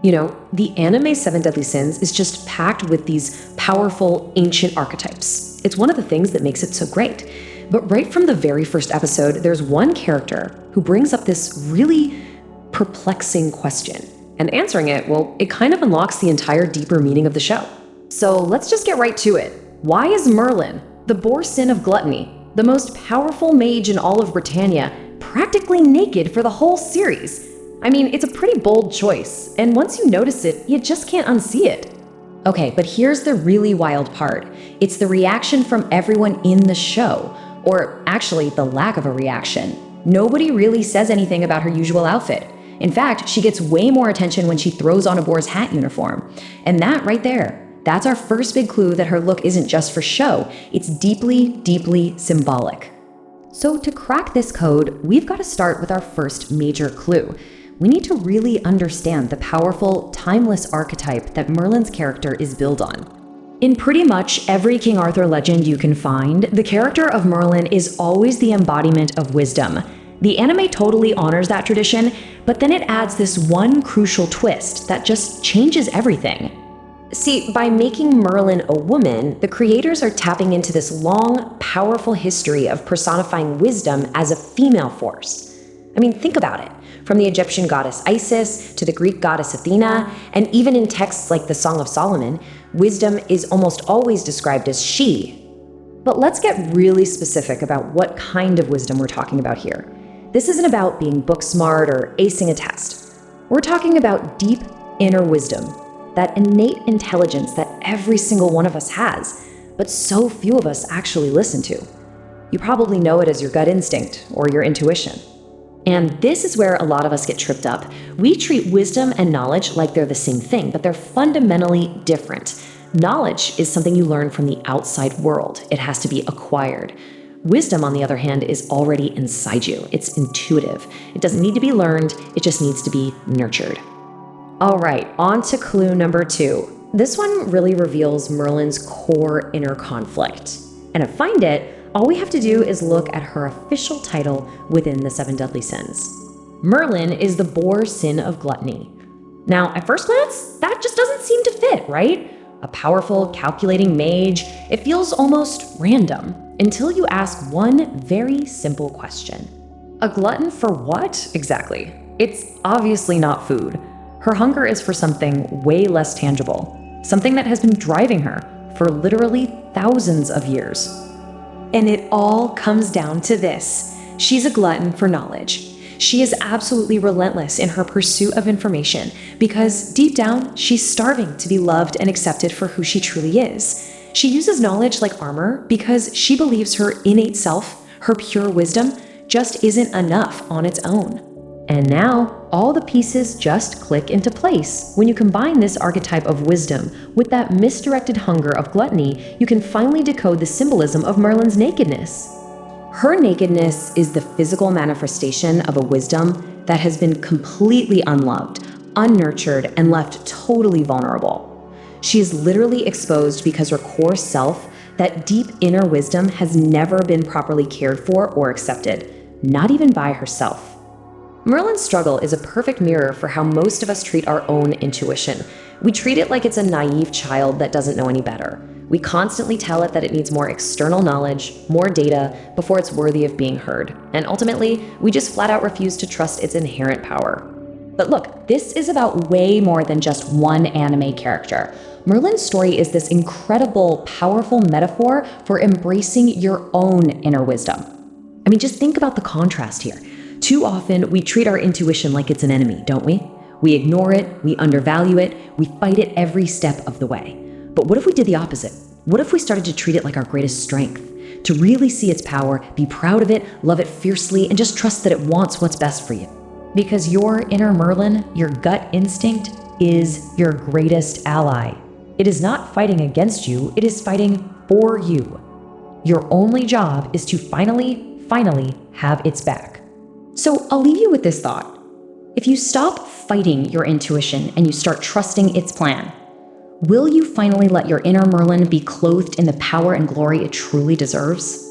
You know, the anime Seven Deadly Sins is just packed with these powerful, ancient archetypes. It's one of the things that makes it so great. But right from the very first episode, there's one character who brings up this really perplexing question. And answering it, well, it kind of unlocks the entire deeper meaning of the show. So let's just get right to it. Why is Merlin, the boar sin of gluttony, the most powerful mage in all of Britannia, practically naked for the whole series? I mean, it's a pretty bold choice, and once you notice it, you just can't unsee it. Okay, but here's the really wild part. It's the reaction from everyone in the show, or actually the lack of a reaction. Nobody really says anything about her usual outfit. In fact, she gets way more attention when she throws on a boar's hat uniform. And that right there, that's our first big clue that her look isn't just for show, it's deeply, deeply symbolic. So to crack this code, we've got to start with our first major clue. We need to really understand the powerful, timeless archetype that Merlin's character is built on. In pretty much every King Arthur legend you can find, the character of Merlin is always the embodiment of wisdom. The anime totally honors that tradition, but then it adds this one crucial twist that just changes everything. See, by making Merlin a woman, the creators are tapping into this long, powerful history of personifying wisdom as a female force. I mean, think about it. From the Egyptian goddess Isis to the Greek goddess Athena, and even in texts like the Song of Solomon, wisdom is almost always described as she. But let's get really specific about what kind of wisdom we're talking about here. This isn't about being book smart or acing a test. We're talking about deep inner wisdom, that innate intelligence that every single one of us has, but so few of us actually listen to. You probably know it as your gut instinct or your intuition. And this is where a lot of us get tripped up. We treat wisdom and knowledge like they're the same thing, but they're fundamentally different. Knowledge is something you learn from the outside world. It has to be acquired. Wisdom, on the other hand, is already inside you. It's intuitive. It doesn't need to be learned, it just needs to be nurtured. All right, on to clue number 2. This one really reveals Merlin's core inner conflict. And to find it, all we have to do is look at her official title within the Seven Deadly Sins. Merlin is the boar sin of gluttony. Now, at first glance, that just doesn't seem to fit, right? A powerful, calculating mage, it feels almost random, until you ask one very simple question. A glutton for what, exactly? It's obviously not food. Her hunger is for something way less tangible, something that has been driving her for literally thousands of years. And it all comes down to this. She's a glutton for knowledge. She is absolutely relentless in her pursuit of information because deep down, she's starving to be loved and accepted for who she truly is. She uses knowledge like armor because she believes her innate self, her pure wisdom, just isn't enough on its own. And now, all the pieces just click into place. When you combine this archetype of wisdom with that misdirected hunger of gluttony, you can finally decode the symbolism of Merlin's nakedness. Her nakedness is the physical manifestation of a wisdom that has been completely unloved, unnurtured, and left totally vulnerable. She is literally exposed because her core self, that deep inner wisdom, has never been properly cared for or accepted, not even by herself. Merlin's struggle is a perfect mirror for how most of us treat our own intuition. We treat it like it's a naive child that doesn't know any better. We constantly tell it that it needs more external knowledge, more data, before it's worthy of being heard. And ultimately, we just flat out refuse to trust its inherent power. But look, this is about way more than just one anime character. Merlin's story is this incredible, powerful metaphor for embracing your own inner wisdom. I mean, just think about the contrast here. Too often, we treat our intuition like it's an enemy, don't we? We ignore it, we undervalue it, we fight it every step of the way. But what if we did the opposite? What if we started to treat it like our greatest strength? To really see its power, be proud of it, love it fiercely, and just trust that it wants what's best for you. Because your inner Merlin, your gut instinct, is your greatest ally. It is not fighting against you, it is fighting for you. Your only job is to finally have its back. So I'll leave you with this thought. If you stop fighting your intuition and you start trusting its plan, will you finally let your inner Merlin be clothed in the power and glory it truly deserves?